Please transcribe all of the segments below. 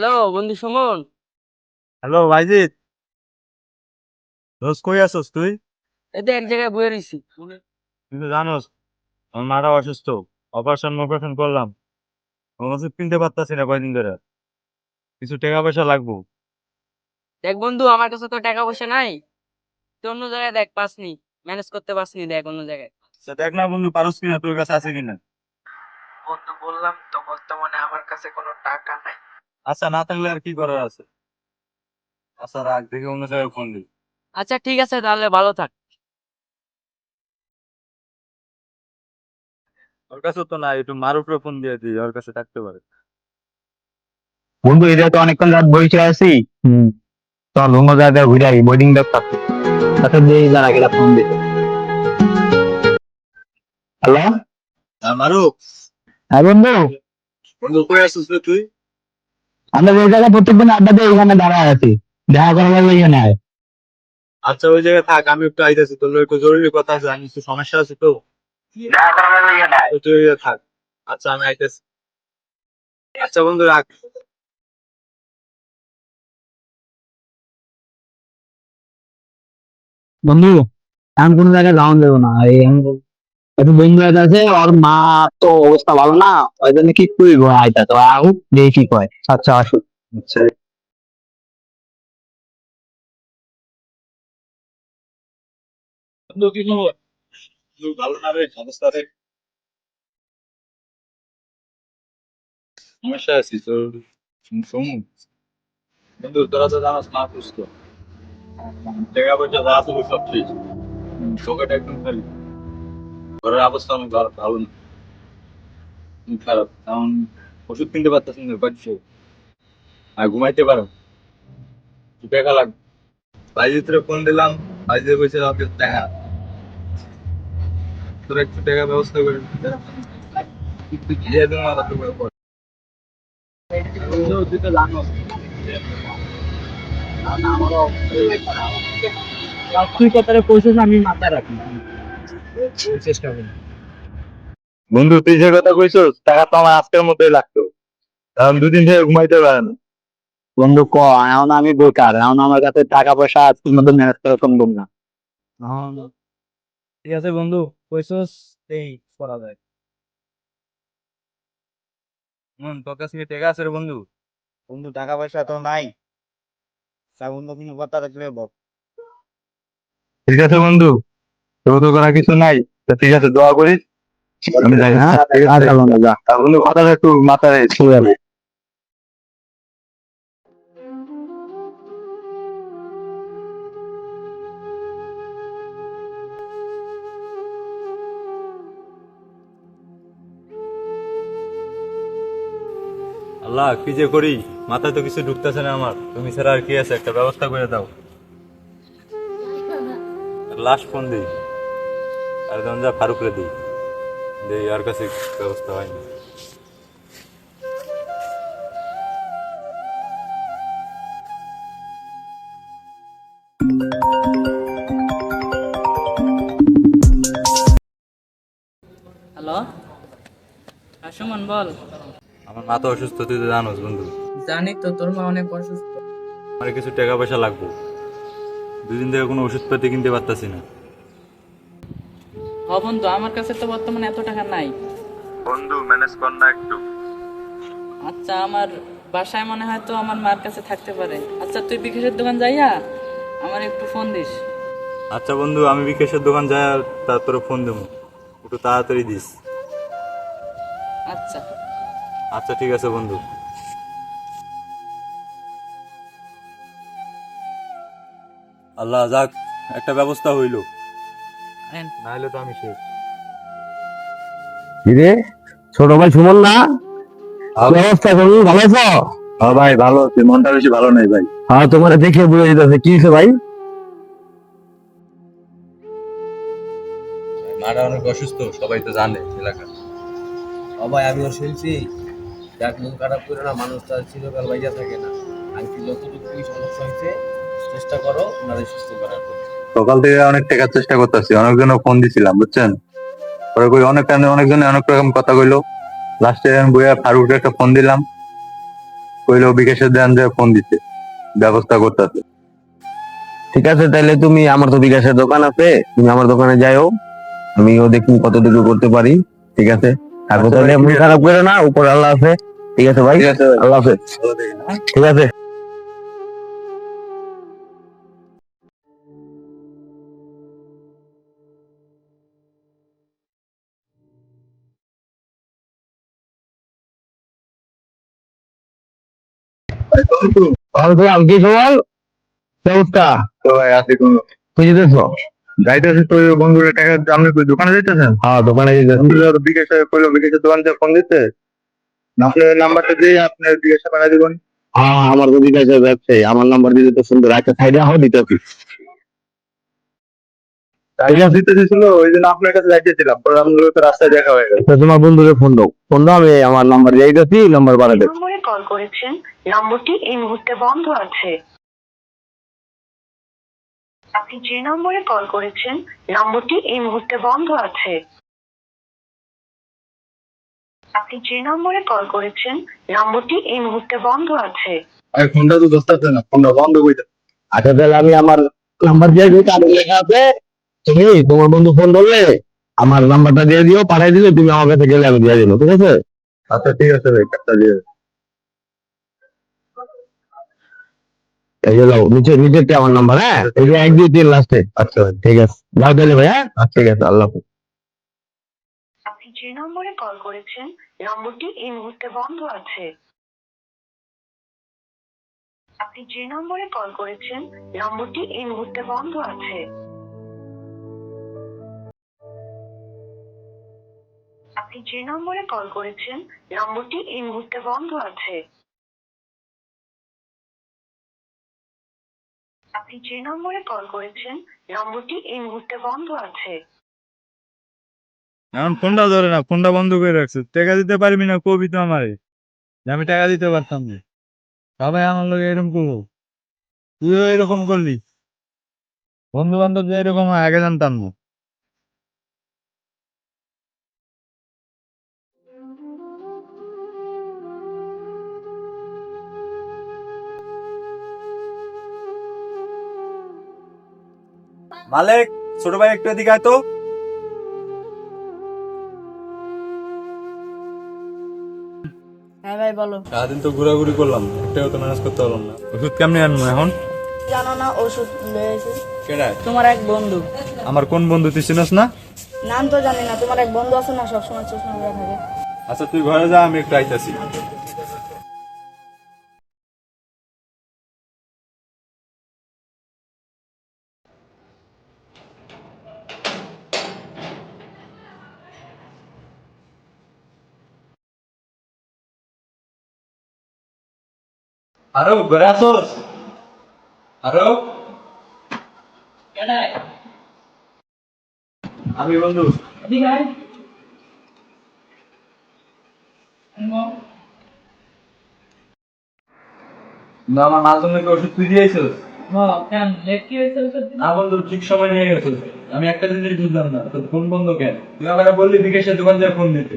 Hello বন্ধু Suman. Hello ভাইজিৎ, দোষ কই আছস তুই? এতে এক জায়গায় বয়ে রইছি। তুই তো জানোস আমার মাটা অসুস্থ। অপারেশন করলাম। ওষুধ কিনতে পারতাছি না কয়দিন ধরে। কিছু টাকা পয়সা লাগবো। দেখ বন্ধু, আমার কাছে তো টাকা পয়সা নাই। তুই অন্য জায়গায় দেখ, পাসনি, ম্যানেজ করতে পারসনি, দেখ অন্য জায়গায়। দেখ না বন্ধু, পারস কিনা, তোর কাছে আছে কিনা। বন্ধু বললাম তো বর্তমানে আমার কাছে কোনো টাকা নাই। আচ্ছা, না থাকলে আর কি করার আছে। আচ্ছা রাখ, দেখে অন্য জায়গায় ফোন দিই। আচ্ছা ঠিক আছে, তাহলে ভালো থাক। ওর কাছে তো নাই, একটু মার উপরে ফোন দিয়ে দিই, ওর কাছে থাকতে পারে। বন্ধু এটা তো অনেকক্ষণ রাত বসে আছি। চল অন্য জায়গায় ঘুরে আসি, বোর্ডিং ব্যাগ থাকছে। তাতে দিয়ে জানা কিনা ফোন দিতে। হ্যালো। মারু, হ্যাঁ বন্ধু, বন্ধু কই আছিস রে তুই? আমরা যে জায়গায় প্রত্যেকদিন আড্ডা দিই এখানে দাঁড়ায় আছি। দেখা করার লাগবে এখানে আয়। আচ্ছা ওই জায়গায় থাক, আমি একটু আইতেছি, তোর লগে একটু জরুরি কথা আছে, আমি একটু সমস্যা আছে তো। দেখা করার লাগবে এখানে আয়। তো তুই ওই জায়গায় থাক। আচ্ছা আমি আইতেছি। আচ্ছা বন্ধু রাখ। বন্ধু, এখন কোনো জায়গায় যাওয়া যাবে না, এই একটু বন্ধু একটা আছে, ওর মা তো অবস্থা ভালো না। ওই জন্য কি করবো, আইতা তো আহুক দেখি কি কয়। আচ্ছা আসুক। আচ্ছা বন্ধু, কি খবর? বন্ধু, ভালো না রে, অবস্থা রে? সমস্যা আছি তোর। শোন বন্ধু, তোরা তো জানাস মা সুস্থ। টাকা পয়সা যা আছে সব শেষ। চোখটা একদম খালি। ঘরের অবস্থা অনেক ভালো ভালো না, খুব খারাপ। কারণ ওষুধ কিনতে পারতেছি না বাড়িতে। আর ঘুমাইতে পারো, টাকা লাগবে। বাইরে ফোন দিলাম, বাইরে বসে আমাকে টাকা, তোর একটু টাকা ব্যবস্থা করে দিতে। তুই ঘিরে দেবো আমার তো পর। বন্ধু, তুই তো জানো আমারও তুই কথাটা কইছিস আমি মাথায় রাখি, চেষ্টা করি। বন্ধু, তুই যে কথা কইছস টাকা তো আমার আজকের মধ্যেই লাগতো, কারণ দুদিন থেকে ঘুমাইতে পারে না। বন্ধু ক, এখন আমি বেকার, এখন আমার কাছে টাকা পয়সা তোর মধ্যে ম্যানেজ করা সম্ভব না। এখন ঠিক আছে বন্ধু, কইছস এই করা যায়। তোর কাছে কি টাকা আছে রে বন্ধু? বন্ধু টাকা পয়সা তো নাই, তা বন্ধু কোনো কথা থাকলে বল। ঠিক আছে বন্ধু, তোর তো করার কিছু নাই। তা ঠিক আছে, দোয়া করিস। আমি যাই, হ্যাঁ ঠিক আছে। আচ্ছা বন্ধু যা। আর বন্ধু, কথাটা একটু মাথায় শুয়ে যাবে। আল্লাহ, কি যে করি, মাথায় তো কিছু ঢুকতেছে না আমার। তুমি ছাড়া আর কি আছে, একটা ব্যবস্থা করে দাও। লাস্ট ফোন দিই, আর তখন যা ফারুকরে দিই, দেই আর কাছে ব্যবস্থা হয়নি। হ্যালো, সুমন বল। আমার মাথা অসুস্থ, তুই তো জানোস বন্ধু। জানি তো, তোর মা অনেক অসুস্থ। আমার কিছু টাকা পয়সা লাগবে। দুদিন থেকে কোনো ওষুধপাতি কিনতে পারতাছি না। হ বন্ধু, আমার কাছে তো বর্তমানে এত টাকা নাই। বন্ধু, ম্যানেজ কর না একটু। আচ্ছা, আমার বাসায় মনে হয় তো আমার মার কাছে থাকতে পারে। আচ্ছা তুই বিকাশের দোকান যাইয়া আমার একটু ফোন দিস। আচ্ছা বন্ধু, আমি বিকাশের দোকান যাই, তারপরে ফোন দেবো, একটু তাড়াতাড়ি দিস। আচ্ছা। আচ্ছা ঠিক আছে বন্ধু। আল্লাহ, যাক, একটা ব্যবস্থা হইল, না হলে তো আমি শেষ। কিরে, ছোট ভাই সুমন না? ব্যবস্থা করুন, ভালো আছো? হ্যাঁ ভাই, ভালো আছে, মনটা বেশি ভালো নাই ভাই। হ্যাঁ তোমার দেখে বুঝে যেতেছে, কি হয়েছে ভাই? মারা অনেক অসুস্থ, সবাই তো জানে এলাকা। সবাই আমিও শুনছি। দেখ, মন খারাপ করে না, মানুষ তো আর চিরকাল বাইরে থাকে না। আজকে যতটুকু সমস্যা হয়েছে চেষ্টা করো ওনাদের সুস্থ করার জন্য। সকাল থেকে অনেক টাকার চেষ্টা করতেছি, অনেকজনে ফোন দিছিলাম বুঝছেন। পরে কই অনেকজনে অনেক রকম কথা কইলো। লাস্টে আমি বইয়া ফারুককে একটা ফোন দিলাম, কইলো বিকাশের দেন যে ফোন দিতে ব্যবস্থা করতেছে। ঠিক আছে, তাহলে তুমি, আমার তো বিকাশের দোকান আছে, তুমি আমার দোকানে যাইও, আমিও দেখি কতটুকু করতে পারি। ঠিক আছে, থাকো আচ্ছা তাহলে, ভাই, মন খারাপ করে না, উপর আল্লাহ আছে। ঠিক আছে ভাই, ঠিক আছে ভাই। আল্লাহ হাফেজ। ঠিক আছে। কি সবাল ব্যবস্থা? তো ভাই আছে কোন তুই যেতেছ? যাইতেছে তো বন্ধুরা টাকা আপনি কই দোকানে যাইতেছেন? হ্যাঁ, দোকানে যেতেছ। বিকাশে কইলো বিকাশের দোকান থেকে ফোন দিতে, আপনার নাম্বারটা দিয়ে আপনার বিকাশে পাঠিয়ে দিবেন। হ্যাঁ, আমার তো বিকাশের ব্যবসায়ী, আমার নাম্বার দিতে তো সুন্দর একটা সাইডে আহ দিতে হবে। টাকা দিতে দিছিল ওই জন্য আপনার কাছে যাইতেছিলাম, পরে আপনার তো রাস্তায় দেখা হয়ে গেল। তো তোমার বন্ধুকে ফোন দাও, ফোন দাও, আমি আমার নাম্বার দিয়ে দিতেছি, নাম্বার বাড়াতে। নম্বরে কল করেছেন, নম্বরটি এই মুহূর্তে বন্ধ আছে। আপনি যে নম্বরে কল করেছেন, নম্বরটি এই মুহূর্তে বন্ধ আছে। আপনি যে নম্বরে কল করেছেন, নম্বরটি এই মুহূর্তে বন্ধ আছে। আর ফোনটা তো ধরতে না, ফোনটা বন্ধ করে আচ্ছা, তাহলে আমি আমার নাম্বার দিয়ে দিই, কার্ডে লেখা আছে, তুমি তোমার বন্ধু ফোন ধরলে আমার নাম্বারটা দিয়ে দিও, পাঠিয়ে দিলে তুমি আমার কাছে গেলে আমি দিয়ে দিবো। ঠিক আছে? আচ্ছা ঠিক আছে ভাই, কাটটা দিয়ে এই যে যাও, নিচেরটা আমার নাম্বার, হ্যাঁ, এই যে 1 2 3 লাস্টে। আচ্ছা ভাই। ঠিক আছে, যাও তাহলে ভাই, হ্যাঁ, ঠিক আছে, আল্লাহ হাফেজ। আপনি যে নম্বরে কল করেছেন, নম্বরটি এই মুহূর্তে বন্ধ আছে। আপনি যে নম্বরে কল করেছেন, নম্বরটি এই মুহূর্তে বন্ধ আছে। আপনি যে নম্বরে কল করেছেন, নম্বরটি এই মুহূর্তে বন্ধ আছে। আপনি যে নম্বরে কল করেছেন, নম্বরটি এই মুহূর্তে বন্ধ আছে। এখন ফোনটা ধরে না, ফোনটা বন্ধ করে রাখছে। টাকা দিতে পারবি না কবি তো আমারে, যে আমি টাকা দিতে পারতাম না। সবাই আমার লোক এরকম করবো, তুইও এরকম করলি। বন্ধু বান্ধব যে এরকম হয় আগে জানতাম না। মালিক, ছোট ভাই একটু এদিকে আয় তো। হ্যাঁ ভাই বলো। সারাদিন তো ঘোরাঘুরি করলাম, একটাও তো ম্যানেজ করতে পারলাম না। ওষুধ কেমনে আনবো এখন? জানো না ওষুধ লয়েছে কেডায়? তোমার এক বন্ধু। আমার কোন বন্ধু তুই চিনস না? নাম তো জানি না, তোমার এক বন্ধু আছে না সবসময় চশমা পরে থাকে। আচ্ছা তুই ঘরে যা, আমি একটু আইতাছি। আরো ঘরে আসোস? আরো আমি বন্ধু। না, আমার মাল তুমি ওষুধ তুই দিয়েছিস? না বন্ধু, ঠিক সময় নিয়ে গেছিস। আমি একটা জিনিস বুঝলাম না, তোর ফোন বন্ধ কেন? তুই আমাকে বললি বিকাশের দোকান থেকে ফোন দিতে,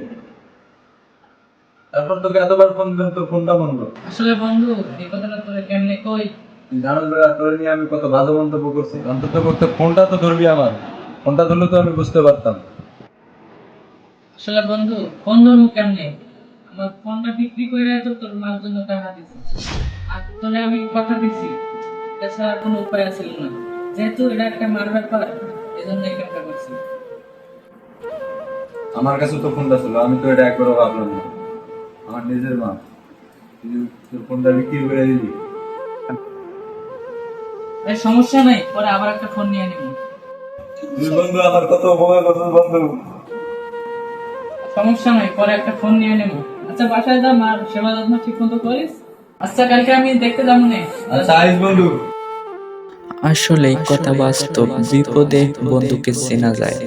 তারপর তোকে এতবার ফোন দিলাম, তোর ফোনটা বন্ধ। আসলে বন্ধু, এই কথাটা তোরে কেমনে কই? তুই জানোস বেড়া, তোর নিয়ে আমি কত ভালো মন্তব্য করছি। অন্তত করতে ফোনটা তো ধরবি আমার, ফোনটা ধরলে তো আমি বুঝতে পারতাম। আসলে বন্ধু, ফোন ধরবো কেমনে? আমার ফোনটা বিক্রি করে তো তোর মার জন্য টাকা দিছি, আর তোরে আমি কথা দিছি, এছাড়া কোনো উপায় ছিল না। যেহেতু এটা একটা মার ব্যাপার, এজন্য এই কাজটা করছি। আমার কাছে তো ফোনটা ছিল, আমি তো এটা একবারও ভাবলাম না। আমার নিজের মা, তুই তোর ফোনটা বিক্রি করে দিবি? এই সমস্যা নাই, পরে আবার একটা ফোন নিয়ে নিব। তুই বন্ধু আমার কত উপকার করছিস বন্ধু। সমস্যা নাই, পরে একটা ফোন নিয়ে নেব। আচ্ছা বাসায় যা, মার সেবা যত্ন ঠিক মতো করিস। আচ্ছা কালকে আমি দেখতে যাবো না। আচ্ছা আইস বন্ধু। আসলে কথা বাস্তব, বিপদে বন্ধুকে চেনা যায়।